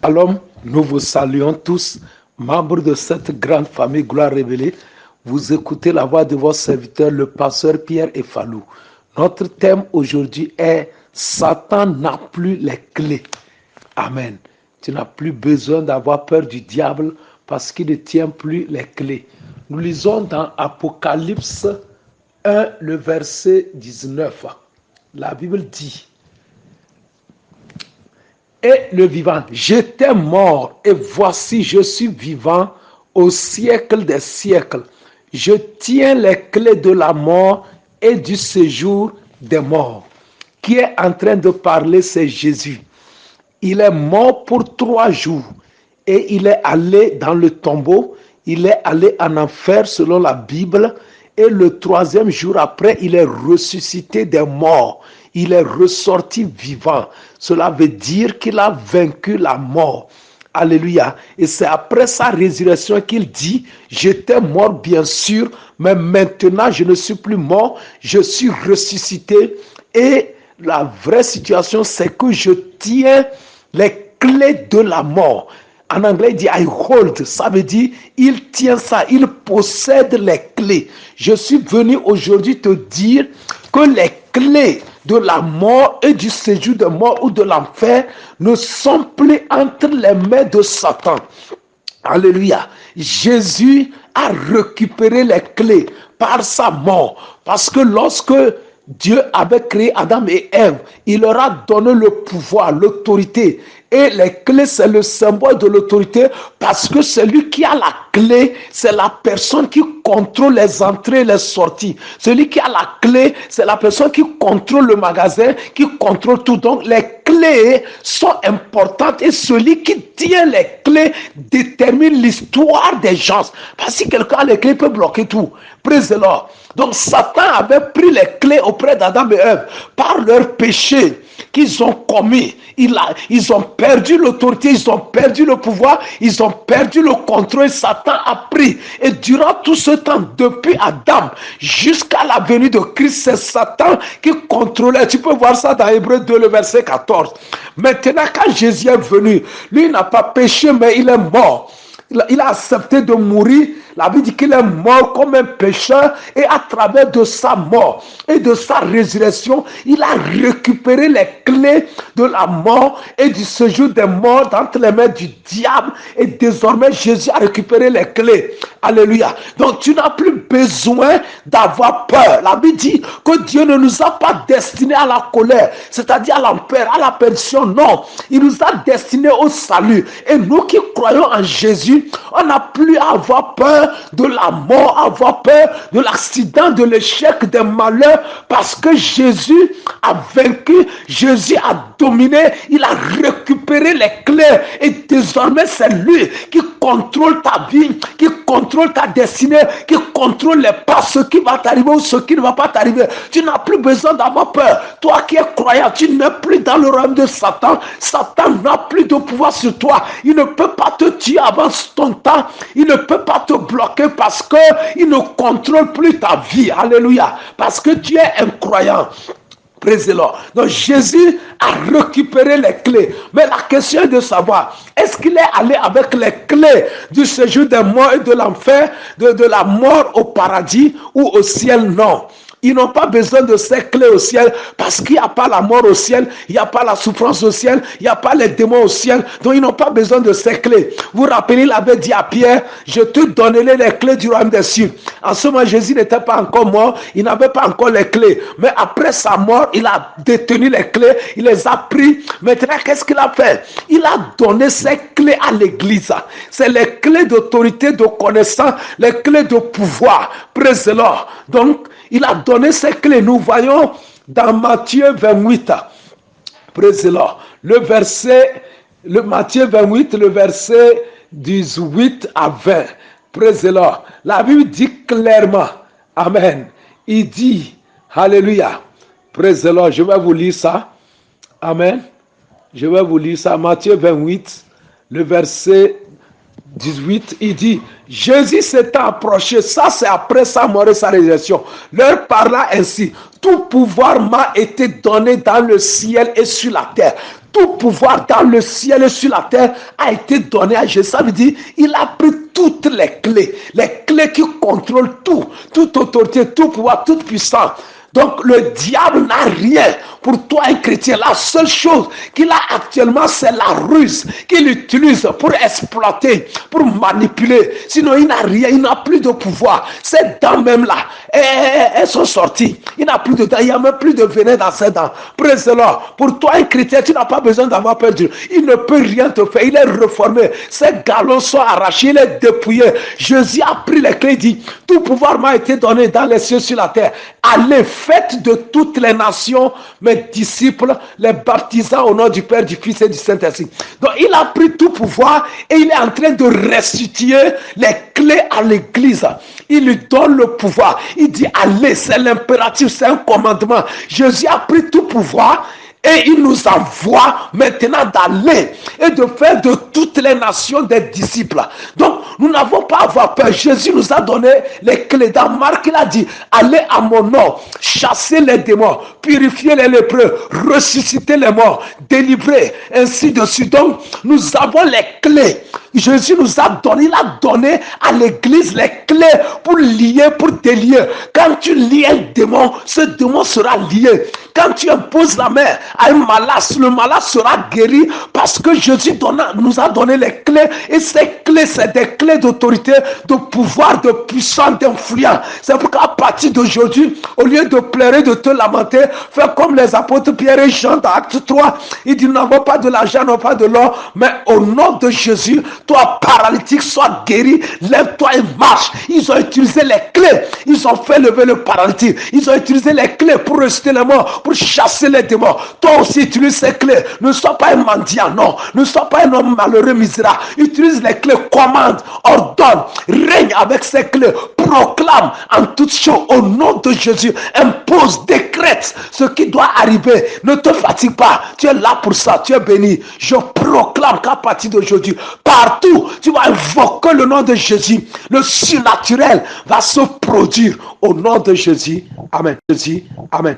Shalom, nous vous saluons tous, membres de cette grande famille Gloire Révélée. Vous écoutez la voix de votre serviteur, le pasteur Pierre Efalou. Notre thème aujourd'hui est « Satan n'a plus les clés ». Amen. Tu n'as plus besoin d'avoir peur du diable parce qu'il ne tient plus les clés. Nous lisons dans Apocalypse 1, le verset 19. La Bible dit: et le vivant, j'étais mort et voici je suis vivant au siècle des siècles. Je tiens les clés de la mort et du séjour des morts. Qui est en train de parler, c'est Jésus. Il est mort pour 3 jours et il est allé dans le tombeau. Il est allé en enfer selon la Bible. Et le 3e jour après, il est ressuscité des morts. Il est ressorti vivant. Cela veut dire qu'il a vaincu la mort. Alléluia. Et c'est après sa résurrection qu'il dit: j'étais mort bien sûr, mais maintenant je ne suis plus mort, je suis ressuscité. Et la vraie situation, c'est que je tiens les clés de la mort. En anglais, il dit I hold. Ça veut dire il tient ça, il possède les clés. Je suis venu aujourd'hui te dire que les clés de la mort et du séjour de mort ou de l'enfer ne sont plus entre les mains de Satan. Alléluia. Jésus a récupéré les clés par sa mort. Parce que lorsque Dieu avait créé Adam et Ève, il leur a donné le pouvoir, l'autorité. Et les clés, c'est le symbole de l'autorité, parce que celui qui a la clé, c'est la personne qui contrôle les entrées et les sorties. Celui qui a la clé, c'est la personne qui contrôle le magasin, qui contrôle tout. Donc, les clés sont importantes et celui qui tient les clés détermine l'histoire des gens. Parce que si quelqu'un a les clés, il peut bloquer tout. Praise the Lord. Donc, Satan avait pris les clés auprès d'Adam et Ève par leur péché qu'ils ont commis. Ils ont perdu l'autorité, ils ont perdu le pouvoir, ils ont perdu le contrôle. Satan a pris. Et durant tout ce temps, depuis Adam jusqu'à la venue de Christ, c'est Satan qui contrôlait. Tu peux voir ça dans Hébreux 2, le verset 14. Maintenant, quand Jésus est venu, lui n'a pas péché, mais il est mort. Il a accepté de mourir. La Bible dit qu'il est mort comme un pécheur et à travers de sa mort et de sa résurrection, il a récupéré les clés de la mort et du séjour des morts entre les mains du diable et désormais Jésus a récupéré les clés. Alléluia. Donc tu n'as plus besoin d'avoir peur. La Bible dit que Dieu ne nous a pas destinés à la colère, c'est-à-dire à l'enfer, à la perdition. Non, il nous a destinés au salut. Et nous qui croyons en Jésus, on n'a plus à avoir peur de la mort, avoir peur de l'accident, de l'échec, des malheurs, parce que Jésus a vaincu, Jésus a dominé, il a récupéré les clés et désormais c'est lui qui contrôle ta vie, qui contrôle ta destinée, qui contrôle les pas, ce qui va t'arriver ou ce qui ne va pas t'arriver. Tu n'as plus besoin d'avoir peur. Toi qui es croyant, tu n'es plus dans le royaume de Satan. Satan n'a plus de pouvoir sur toi. Il ne peut pas te tuer avant ton temps. Il ne peut pas te bloquer parce qu'il ne contrôle plus ta vie. Alléluia. Parce que tu es un croyant. Praise the Lord. Donc Jésus a récupéré les clés. Mais la question est de savoir, est-ce qu'il est allé avec les clés du séjour des morts et de l'enfer, de la mort au paradis ou au ciel? Non. Ils n'ont pas besoin de ces clés au ciel parce qu'il n'y a pas la mort au ciel, il n'y a pas la souffrance au ciel, il n'y a pas les démons au ciel. Donc ils n'ont pas besoin de ces clés. Vous vous rappelez, il avait dit à Pierre: je te donnerai les clés du royaume des cieux. En ce moment, Jésus n'était pas encore mort, il n'avait pas encore les clés. Mais après sa mort, il a détenu les clés, il les a pris. Maintenant, qu'est-ce qu'il a fait? Il a donné ces clés à l'église. C'est les clés d'autorité, de connaissance, les clés de pouvoir. Praise the Lord. Donc, il a donné ces clés. Nous voyons dans Matthieu 28. Praise the Lord. Le Matthieu 28, le verset 18 à 20. Praise the Lord. La Bible dit clairement. Amen. Il dit, Alléluia. Praise the Lord. Je vais vous lire ça. Amen. Je vais vous lire ça. Matthieu 28, le verset 18, il dit: Jésus s'étant approché, ça c'est après sa mort et sa résurrection, leur parla ainsi: tout pouvoir m'a été donné dans le ciel et sur la terre. Tout pouvoir dans le ciel et sur la terre a été donné à Jésus. Ça veut dire, il a pris toutes les clés qui contrôlent tout, toute autorité, tout pouvoir, toute puissance. Donc le diable n'a rien pour toi un chrétien. La seule chose qu'il a actuellement, c'est la ruse qu'il utilise pour exploiter, pour manipuler. Sinon il n'a rien, il n'a plus de pouvoir. Ces dents même là, elles sont sorties. Il n'a plus de dents, il n'y a même plus de venin dans ses dents. Praise the Lord. Pour toi un chrétien, tu n'as pas besoin d'avoir peur de Dieu. Il ne peut rien te faire, il est reformé. Ses galons sont arrachés, il est dépouillé. Jésus a pris les clés, dit, tout pouvoir m'a été donné dans les cieux sur la terre. Allez, faites de toutes les nations mes disciples, les baptisant au nom du Père, du Fils et du Saint-Esprit. Donc il a pris tout pouvoir et il est en train de restituer les clés à l'église. Il lui donne le pouvoir. Il dit allez, c'est l'impératif, c'est un commandement. Jésus a pris tout pouvoir et il nous envoie maintenant d'aller et de faire de toutes les nations des disciples. Donc, nous n'avons pas à avoir peur. Jésus nous a donné les clés. Dans Marc, il a dit, allez à mon nom, chassez les démons, purifiez les lépreux, ressuscitez les morts, délivrez, ainsi de suite. Donc, nous avons les clés. Jésus nous a donné, il a donné à l'église les clés pour lier, pour délier. Quand tu lies un démon, ce démon sera lié. Quand tu imposes la main à un malade, le malade sera guéri parce que Jésus nous a donné les clés. Et ces clés, c'est des clés d'autorité, de pouvoir, de puissance, d'influence. C'est pourquoi à partir d'aujourd'hui, au lieu de pleurer, de te lamenter, fais comme les apôtres Pierre et Jean dans Acte 3. Ils disent, nous n'avons pas de l'argent, non pas de l'or, mais au nom de Jésus, toi paralytique, sois guéri, lève-toi et marche. Ils ont utilisé les clés. Ils ont fait lever le paralytique. Ils ont utilisé les clés pour ressusciter les morts, pour chasser les démons. Toi aussi, utilise ces clés. Ne sois pas un mendiant, non. Ne sois pas un homme malheureux, misérable. Utilise les clés, commande, ordonne, règne avec ces clés, proclame en toutes choses au nom de Jésus. Impose, décrète ce qui doit arriver. Ne te fatigue pas. Tu es là pour ça. Tu es béni. Je proclame qu'à partir d'aujourd'hui, partout, tu vas invoquer le nom de Jésus. Le surnaturel va se produire au nom de Jésus. Amen. Jésus. Amen.